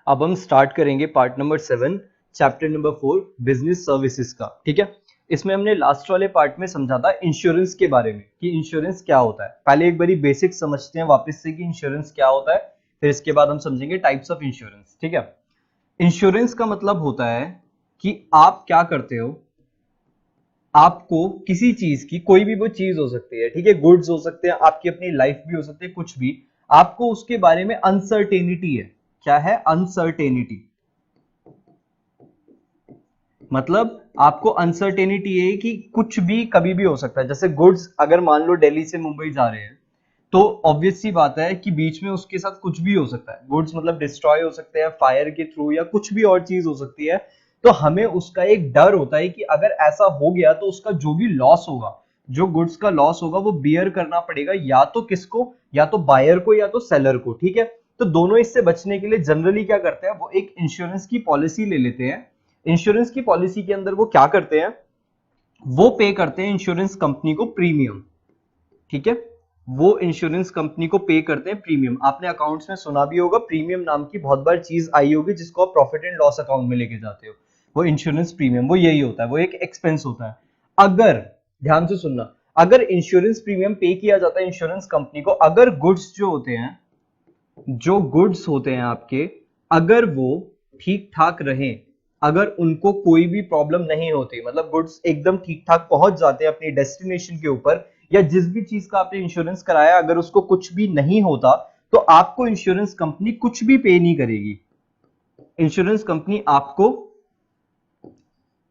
अब हम स्टार्ट करेंगे part number 7 chapter number 4 business services का। ठीक है, इसमें हमने लास्ट वाले पार्ट में समझा था इंश्योरेंस के बारे में कि इंश्योरेंस क्या होता है। पहले एक बारी बेसिक समझते हैं वापस से कि इंश्योरेंस क्या होता है, फिर इसके बाद हम समझेंगे टाइप्स ऑफ इंश्योरेंस। ठीक है, इंश्योरेंस का मतलब होता है कि आप क्या करते हो, आपको किसी चीज की, कोई भी वो चीज हो सकती है, ठीक है, गुड्स हो सकते हैं, आपकी अपनी लाइफ भी हो सकती है, कुछ भी, आपको उसके बारे में अनसर्टेनिटी है। क्या है? अनसर्टेनिटी। मतलब आपको अनसर्टेनिटी है कि कुछ भी कभी भी हो सकता है। जैसे गुड्स, अगर मान लो दिल्ली से मुंबई जा रहे हैं तो ऑब्वियस सी बात है कि बीच में उसके साथ कुछ भी हो सकता है। गुड्स मतलब डिस्ट्रॉय हो सकते हैं फायर के थ्रू या कुछ भी और चीज हो सकती है। तो हमें उसका एक डर होता है कि अगर ऐसा हो गया तो उसका जो भी लॉस होगा, जो गुड्स का लॉस होगा, वो बियर करना पड़ेगा, या तो किसको, या तो बायर को या तो सेलर को। ठीक है, तो दोनों इससे बचने के लिए जनरली क्या करते हैं, वो एक इंश्योरेंस की पॉलिसी ले लेते हैं। इंश्योरेंस की पॉलिसी के अंदर वो क्या करते हैं, वो पे करते हैं इंश्योरेंस कंपनी को प्रीमियम। ठीक है, वो इंश्योरेंस कंपनी को पे करते हैं प्रीमियम। आपने अकाउंट्स में सुना भी होगा, प्रीमियम नाम की बहुत बार चीज आई होगी जिसको आप प्रॉफिट एंड लॉस अकाउंट में लेके जाते हो। वो इंश्योरेंस प्रीमियम, वो यही होता है, वो एक एक्सपेंस होता है। अगर, ध्यान से सुनना, अगर इंश्योरेंस प्रीमियम पे किया जाता है इंश्योरेंस कंपनी को, अगर गुड्स जो होते हैं, जो गुड्स होते हैं आपके, अगर वो ठीक ठाक रहें, अगर उनको कोई भी प्रॉब्लम नहीं होती, मतलब गुड्स एकदम ठीक ठाक पहुंच जाते हैं अपनी डेस्टिनेशन के ऊपर, या जिस भी चीज का आपने इंश्योरेंस कराया अगर उसको कुछ भी नहीं होता, तो आपको इंश्योरेंस कंपनी कुछ भी पे नहीं करेगी। इंश्योरेंस कंपनी आपको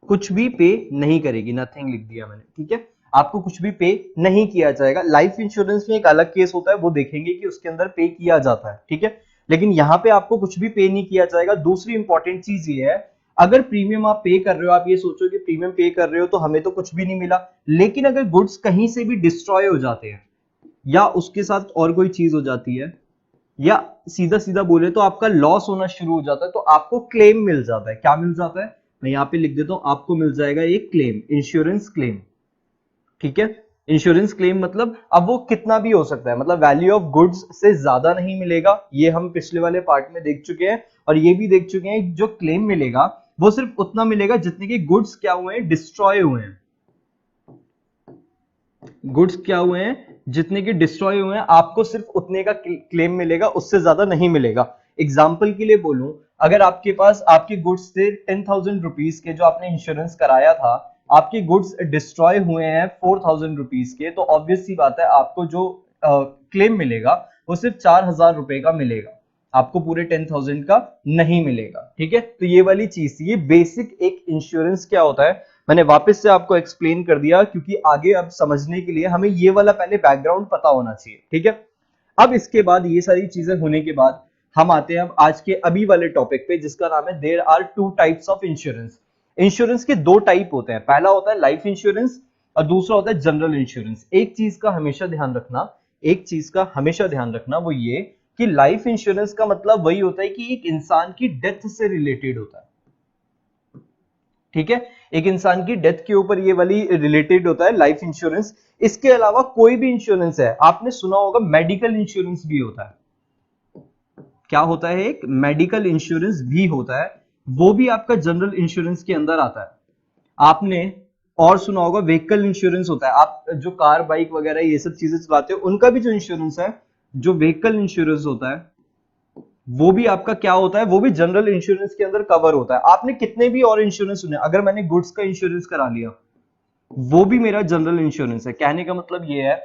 कुछ भी पे नहीं करेगी। नथिंग लिख दिया मैंने। ठीक है, आपको कुछ भी पे नहीं किया जाएगा। लाइफ इंश्योरेंस में एक अलग केस होता है, वो देखेंगे कि उसके अंदर पे किया जाता है। ठीक है, लेकिन यहां पे आपको कुछ भी पे नहीं किया जाएगा। दूसरी इंपॉर्टेंट चीज ये है, अगर प्रीमियम आप पे कर रहे हो, आप ये सोचो कि प्रीमियम पे कर रहे हो तो हमें तो कुछ भी नहीं मिला, लेकिन अगर गुड्स कहीं से भी डिस्ट्रॉय हो जाते हैं या उसके साथ और कोई चीज हो जाती है, या सीधा सीधा बोले तो आपका लॉस होना शुरू हो जाता है, तो आपको क्लेम मिल जाता है। क्या मिल जाता है? मैं यहां पे लिख देता हूं, आपको मिल जाएगा एक क्लेम, इंश्योरेंस क्लेम। ठीक है, इंश्योरेंस क्लेम मतलब अब वो कितना भी हो सकता है, मतलब वैल्यू ऑफ गुड्स से ज्यादा नहीं मिलेगा, ये हम पिछले वाले पार्ट में देख चुके हैं। और ये भी देख चुके हैं जो क्लेम मिलेगा वो सिर्फ उतना मिलेगा जितने के गुड्स क्या हुए हैं, डिस्ट्रॉय हुए हैं। गुड्स क्या हुए हैं, जितने के डिस्ट्रॉय हुए हैं, आपको सिर्फ उतने का क्लेम मिलेगा, उससे ज्यादा नहीं मिलेगा। एग्जाम्पल के लिए बोलूं, अगर आपके पास आपके गुड्स थे 10,000 रुपीज के, जो आपने इंश्योरेंस कराया था, आपके गुड्स डिस्ट्रॉय हुए हैं 4,000 रुपीज के, तो ऑब्वियस सी बात है आपको जो क्लेम मिलेगा वो सिर्फ 4,000 रुपए का मिलेगा, आपको पूरे 10,000 का नहीं मिलेगा। ठीक है, तो ये वाली चीज, ये बेसिक एक इंश्योरेंस क्या होता है, मैंने वापस से आपको एक्सप्लेन कर दिया, क्योंकि आगे अब समझने के लिए हमें ये वाला पहले बैकग्राउंड पता होना चाहिए। ठीक है, अब इसके बाद ये सारी चीजें होने के बाद हम आते हैं अब आज के अभी वाले टॉपिक पे, जिसका नाम है there are two types of insurance. Insurance के दो टाइप होते हैं, पहला होता है लाइफ इंश्योरेंस और दूसरा होता है जनरल इंश्योरेंस। एक चीज का हमेशा ध्यान रखना, एक चीज का हमेशा ध्यान रखना, वो ये कि लाइफ इंश्योरेंस का मतलब वही होता है कि एक इंसान की डेथ से रिलेटेड होता है। ठीक है, एक इंसान की डेथ के ऊपर ये वाली रिलेटेड होता है लाइफ इंश्योरेंस। इसके अलावा कोई भी इंश्योरेंस है, आपने सुना होगा मेडिकल इंश्योरेंस भी होता है। क्या होता है? एक मेडिकल इंश्योरेंस भी होता है, वो भी आपका जनरल इंश्योरेंस के अंदर आता है। आपने और सुना होगा व्हीकल इंश्योरेंस होता है, आप जो कार बाइक वगैरह ये सब चीजें चलाते हो उनका भी जो इंश्योरेंस है, जो व्हीकल इंश्योरेंस होता है, वो भी आपका क्या होता है, वो भी जनरल इंश्योरेंस के अंदर कवर होता है। आपने कितने भी और इंश्योरेंस सुने, अगर मैंने गुड्स का इंश्योरेंस करा लिया, वो भी मेरा जनरल इंश्योरेंस है। कहने का मतलब ये है,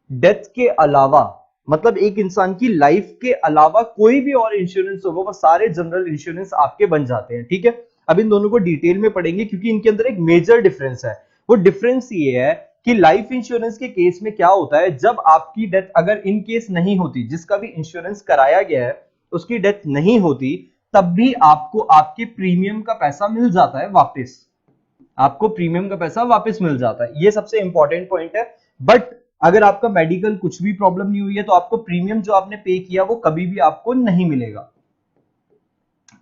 डेथ के अलावा, मतलब एक इंसान की लाइफ के अलावा कोई भी और इंश्योरेंस होगा, वो सारे जनरल इंश्योरेंस आपके बन जाते हैं। ठीक है, अब इन दोनों को डिटेल में पढ़ेंगे क्योंकि इनके अंदर एक मेजर डिफरेंस है। वो डिफरेंस ये है कि लाइफ इंश्योरेंस के केस में क्या होता है, जब आपकी डेथ अगर इन केस नहीं होती, जिसका भी इंश्योरेंस कराया गया है उसकी डेथ नहीं होती, तब भी आपको आपके प्रीमियम का पैसा मिल जाता है वापस, आपको प्रीमियम का पैसा वापस मिल जाता है। ये सबसे इंपॉर्टेंट पॉइंट है। बट अगर आपका मेडिकल कुछ भी प्रॉब्लम नहीं हुई है तो आपको प्रीमियम जो आपने पे किया वो कभी भी आपको नहीं मिलेगा।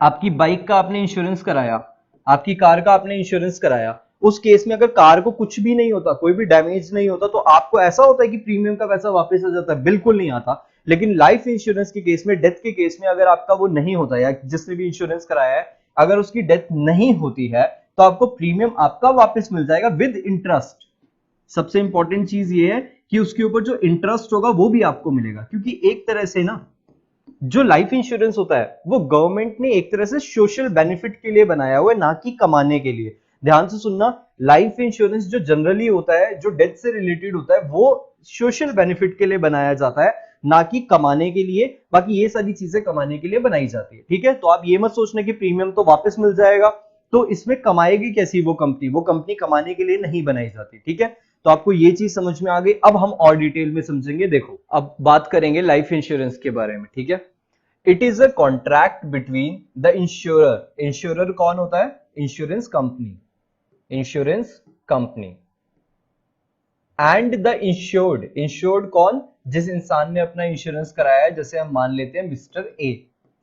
आपकी बाइक का आपने इंश्योरेंस कराया, आपकी कार का आपने इंश्योरेंस कराया, उस केस में अगर कार को कुछ भी नहीं होता, कोई भी डैमेज नहीं होता, तो आपको ऐसा होता है कि प्रीमियम का पैसा वापस आ जाता है? बिल्कुल नहीं आता। लेकिन लाइफ इंश्योरेंस के केस में, डेथ के केस में अगर आपका वो नहीं होता या जिसने भी इंश्योरेंस कराया है अगर उसकी डेथ नहीं होती है तो आपको प्रीमियम आपका वापस मिल जाएगा विद इंटरेस्ट। सबसे इंपॉर्टेंट चीज ये है कि उसके ऊपर जो इंटरेस्ट होगा वो भी आपको मिलेगा, क्योंकि एक तरह से ना जो लाइफ इंश्योरेंस होता है वो गवर्नमेंट ने एक तरह से सोशल बेनिफिट के लिए बनाया हुआ है, ना कि कमाने के लिए। ध्यान से सुनना, लाइफ इंश्योरेंस जो जनरली होता है, जो डेथ से रिलेटेड होता है, वो सोशल बेनिफिट के लिए बनाया जाता है, ना कि कमाने के लिए। बाकी ये सारी चीजें कमाने के लिए बनाई जाती है, ठीक है। तो आप ये मत सोचना कि प्रीमियम तो वापस मिल जाएगा, तो इसमें कमाएगी कैसी वो कंपनी कमाने के लिए नहीं बनाई जाती, ठीक है। तो आपको ये चीज समझ में आ गई। अब हम और डिटेल में समझेंगे। देखो, अब बात करेंगे लाइफ इंश्योरेंस के बारे में, ठीक है। It is a contract between the insurer. Insurer कौन होता है? Insurance company, insurance company and the insured. Insured कौन? जिस इंसान ने अपना इंश्योरेंस कराया है। जैसे हम मान लेते हैं मिस्टर ए,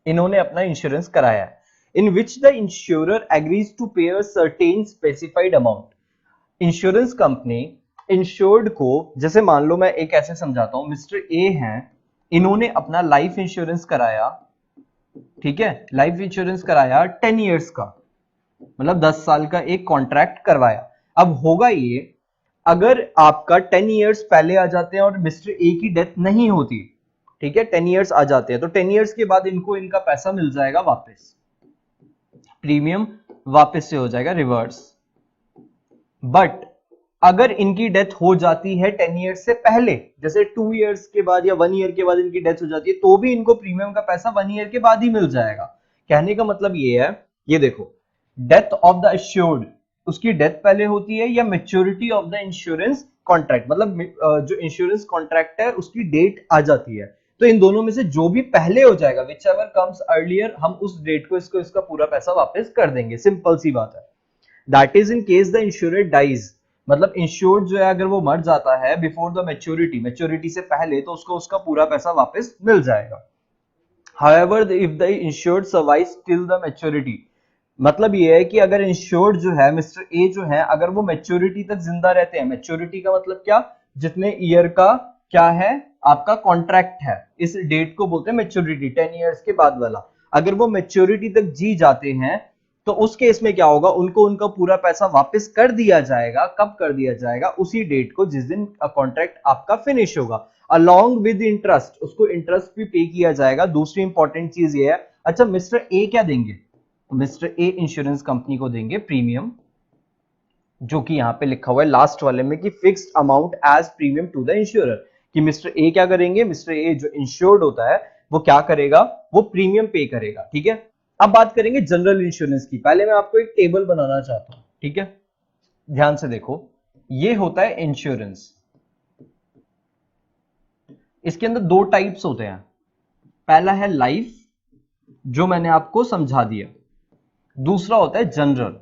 इन्होंने अपना इंश्योरेंस कराया है। In which the insurer agrees to pay a certain specified amount. Insurance company insured को, जैसे मान लो मैं एक ऐसे समझाता हूं, मिस्टर ए हैं, इन्होंने अपना लाइफ इंश्योरेंस कराया, ठीक है। लाइफ इंश्योरेंस कराया 10 इयर्स का, मतलब 10 साल का एक कॉन्ट्रैक्ट करवाया। अब होगा ये, अगर आपका 10 इयर्स पहले आ जाते हैं और मिस्टर ए की डेथ नहीं होती, ठीक है, 10 इयर्स आ जाते हैं, तो 10 इयर्स के बाद इनको इनका पैसा मिल जाएगा वापस, प्रीमियम वापस से हो जाएगा रिवर्स। बट अगर इनकी डेथ हो जाती है 10 इयर्स से पहले, जैसे 2 इयर्स के बाद या 1 ईयर के बाद इनकी डेथ हो जाती है, तो भी इनको प्रीमियम का पैसा 1 ईयर के बाद ही मिल जाएगा। कहने का मतलब ये है, ये देखो, डेथ ऑफ द एश्योर्ड, उसकी डेथ पहले होती है, या maturity of the insurance contract, मतलब जो इंश्योरेंस कॉन्ट्रैक्ट है उसकी डेट आ जाती है। तो इन दोनों में से जो भी पहले हो जाएगा, विच एवर कम्स अर्लियर, हम उस डेट को इसको इसका पूरा पैसा वापस कर देंगे। सिंपल सी बात है। That is in case the insure dies, मतलब इंश्योर्ड जो है अगर वो मर जाता है बिफोर द मैच्योरिटी, मैच्योरिटी से पहले, तो उसको उसका पूरा पैसा वापस मिल जाएगा। However, if the insured survives till the maturity, मतलब ये है कि अगर इंश्योर्ड जो है, मिस्टर ए जो है, अगर वो मैच्योरिटी तक जिंदा रहते हैं, मैच्योरिटी का मतलब क्या? जितने ईयर का क्या है आपका कॉन्ट्रैक्ट है, इस डेट को बोलते हैं मैच्योरिटी, 10 इयर्स के बाद वाला। अगर वो मैच्योरिटी तक जी जाते हैं तो उस केस में क्या होगा, उनको उनका पूरा पैसा वापस कर दिया जाएगा। कब कर दिया जाएगा? उसी डेट को जिस दिन कॉन्ट्रैक्ट आपका फिनिश होगा, अलॉन्ग विद इंटरेस्ट, उसको इंटरेस्ट भी पे किया जाएगा। दूसरी इंपॉर्टेंट चीज ये है, अच्छा मिस्टर ए क्या देंगे? मिस्टर ए इंश्योरेंस कंपनी को देंगे प्रीमियम, जो कि यहां पे लिखा हुआ है लास्ट वाले में कि fixed amount as premium to the insurer, कि मिस्टर ए क्या करेंगे, मिस्टर ए जो इंश्योर्ड होता है वो क्या करेगा, वो प्रीमियम पे करेगा, ठीक है। अब बात करेंगे जनरल इंश्योरेंस की। पहले मैं आपको एक टेबल बनाना चाहता हूं, ठीक है, ध्यान से देखो। ये होता है इंश्योरेंस, इसके अंदर दो टाइप्स होते हैं। पहला है लाइफ, जो मैंने आपको समझा दिया। दूसरा होता है जनरल।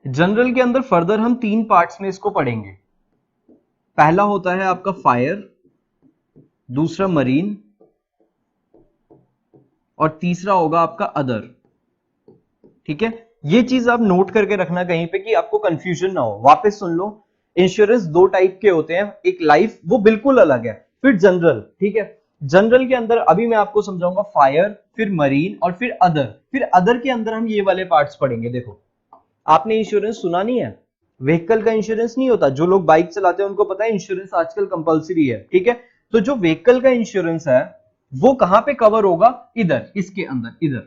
जनरल के अंदर फर्दर हम 3 पार्ट्स में इसको पढ़ेंगे। पहला होता है आपका फायर, दूसरा मरीन, और तीसरा होगा आपका अदर, ठीक है। ये चीज आप नोट करके रखना कहीं पे कि आपको कंफ्यूजन ना हो। वापस सुन लो, इंश्योरेंस 2 टाइप के होते हैं, एक लाइफ, वो बिल्कुल अलग है, फिर जनरल, ठीक है। जनरल के अंदर अभी मैं आपको समझाऊंगा फायर, फिर मरीन, और फिर अदर। फिर अदर के अंदर हम ये वाले पार्ट्स पढ़ेंगे। देखो, आपने इंश्योरेंस सुना नहीं है? व्हीकल का इंश्योरेंस नहीं होता? जो लोग बाइक चलाते हैं उनको पता है इंश्योरेंस आजकल कंपलसरी है, ठीक है। तो जो व्हीकल का इंश्योरेंस है वो कहां पे कवर होगा? इधर, इसके अंदर, इधर।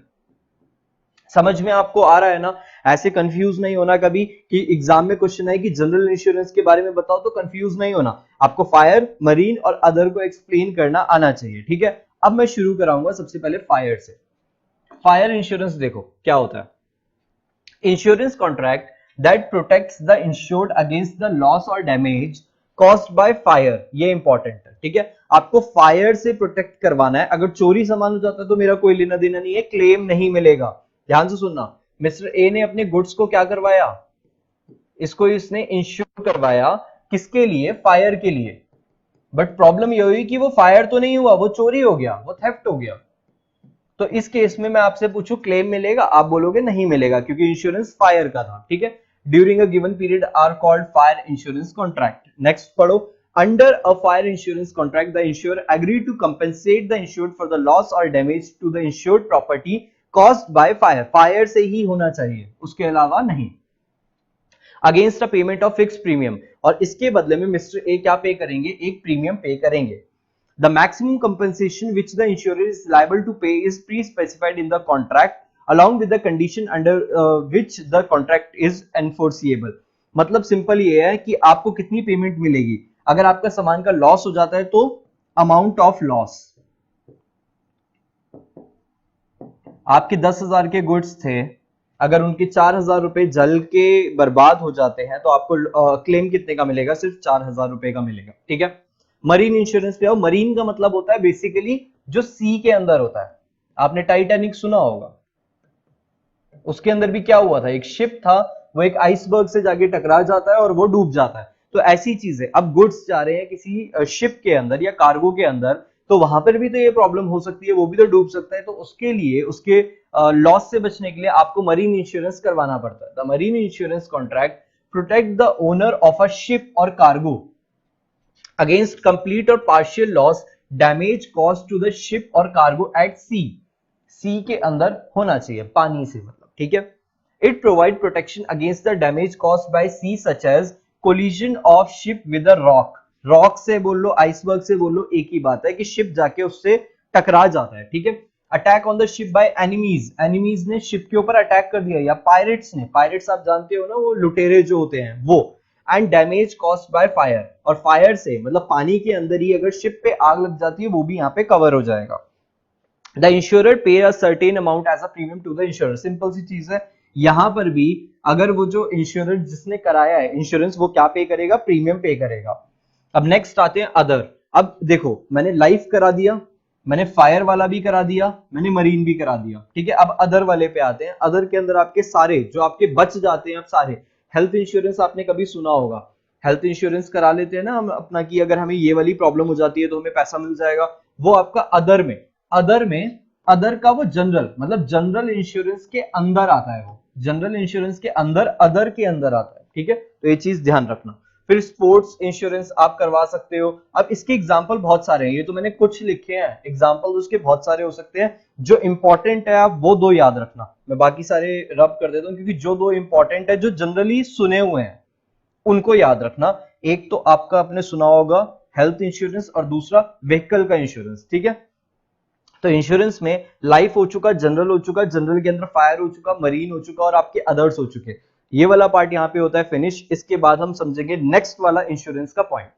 समझ में आपको आ रहा है ना? ऐसे कंफ्यूज नहीं होना कभी कि एग्जाम में क्वेश्चन है कि जनरल इंश्योरेंस के बारे में बताओ, तो कंफ्यूज नहीं होना। आपको फायर, मरीन और अदर को एक्सप्लेन करना आना चाहिए, ठीक है। अब मैं शुरू कराऊंगा सबसे पहले फायर से। फायर इंश्योरेंस देखो क्या होता है। Insurance contract that protects the insured against the loss और डैमेज कॉज्ड बाय फायर। ये इंपॉर्टेंट है, ठीक है। आपको फायर से प्रोटेक्ट करवाना है। अगर चोरी सामान हो जाता है तो मेरा कोई लेना देना नहीं है, क्लेम नहीं मिलेगा। ध्यान से सुनना, मिस्टर ए ने अपने गुड्स को क्या करवाया, इसको इसने इंश्योर करवाया, किसके लिए? फायर के लिए। बट प्रॉब्लम ये हुई कि वो फायर तो नहीं हुआ, वो चोरी हो गया, वो थेफ्ट हो गया। तो इस केस में मैं आपसे पूछूं क्लेम मिलेगा? आप बोलोगे नहीं मिलेगा, क्योंकि इंश्योरेंस फायर का था, ठीक है। During a given period are called fire insurance contract. Next पढ़ो, Under a fire insurance contract, the insurer agreed to compensate the insured for the loss or damage to the insured property caused by fire. Fire से ही होना चाहिए, उसके अलावा नहीं. Against a payment of fixed premium, और इसके बदले में मिस्टर ए क्या पे करेंगे, एक प्रीमियम पे करेंगे. The maximum compensation which the insurer is liable to pay is pre-specified in the contract along with the condition under which the contract is enforceable. मतलब सिंपल ये है कि आपको कितनी पेमेंट मिलेगी. अगर आपका सामान का लॉस हो जाता है तो अमाउंट ऑफ लॉस. आपके 10,000 के गुड्स थे, अगर उनके 4,000 रुपए जल के बर्बाद हो जाते हैं तो आपको क्लेम कितने का मिलेगा, सिर्फ 4,000 रुपए का मिलेगा. ठीक है. मरीन इंश्योरेंस पे आओ. मरीन का मतलब होता है बेसिकली जो सी के अंदर होता है. आपने टाइटैनिक सुना होगा, उसके अंदर भी क्या हुआ था, एक शिप था, वो एक आइसबर्ग से जाके टकरा जाता है और वो डूब जाता है. तो ऐसी चीज है. अब गुड्स जा रहे हैं किसी शिप के अंदर या कार्गो के अंदर, तो वहां पर भी तो ये प्रॉब्लम हो सकती है, वो भी तो डूब सकता है. तो उसके लिए उसके लॉस से बचने के लिए आपको मरीन इंश्योरेंस करवाना पड़ता है. The marine insurance contract protect the owner of a ship और कार्गो अगेंस्ट कंप्लीट और partial loss damage cause to the ship और कार्गो एट सी. सी के अंदर होना चाहिए, पानी से मतलब. ठीक है. It provide protection against the damage caused by sea such as collision of ship with a rock. Rock से बोल लो, आइसबर्ग से बोल लो, एक ही बात है कि शिप जाके उससे टकरा जाता है. ठीक है. Attack on the ship by enemies. Enemies ने शिप के ऊपर अटैक कर दिया, या पायरेट्स ने. पायरेट्स आप जानते हो ना, वो लुटेरे जो होते हैं वो. And damage caused by fire. और फायर से मतलब पानी के अंदर ही अगर शिप पे आग लग जाती है, वो भी यहाँ पे कवर हो जाएगा. The insurer pay a certain amount as a premium to the insurer. Simple सी चीज है. यहां पर भी अगर वो जो इंश्योरेंस जिसने कराया है इंश्योरेंस, वो क्या पे करेगा, प्रीमियम पे करेगा. अब नेक्स्ट आते हैं अदर. अब देखो, मैंने लाइफ करा दिया, मैंने फायर वाला भी करा दिया, मैंने मरीन भी करा दिया. ठीक है. अब अदर वाले पे आते हैं. अदर के अंदर आपके सारे जो आपके बच जाते हैं, अब सारे हेल्थ इंश्योरेंस आपने कभी सुना होगा. हेल्थ इंश्योरेंस करा लेते हैं ना हम अपना, कि अगर हमें ये वाली प्रॉब्लम हो जाती है तो हमें पैसा मिल जाएगा. वो आपका अदर में. अदर का वो जनरल, मतलब जनरल इंश्योरेंस के अंदर आता है. वो जनरल इंश्योरेंस के अंदर अदर के अंदर आता है. ठीक है. तो ये चीज ध्यान रखना. फिर स्पोर्ट्स इंश्योरेंस आप करवा सकते हो. अब इसके एग्जांपल बहुत सारे हैं, ये तो मैंने कुछ लिखे हैं. एग्जांपल उसके बहुत सारे हो सकते हैं. जो इंपॉर्टेंट है आप वो दो याद रखना. मैं बाकी सारे रब कर देता हूं, क्योंकि जो दो इंपॉर्टेंट है, जो जनरली सुने हुए हैं, उनको याद रखना. एक तो आपका आपने सुना होगा हेल्थ इंश्योरेंस, और दूसरा व्हीकल का इंश्योरेंस. ठीक है. तो इंश्योरेंस में लाइफ हो चुका, जनरल हो चुका, जनरल के अंदर फायर हो चुका, मरीन हो चुका, और आपके अदर्स हो चुके. ये वाला पार्ट यहाँ पे होता है फिनिश. इसके बाद हम समझेंगे नेक्स्ट वाला इंश्योरेंस का पॉइंट.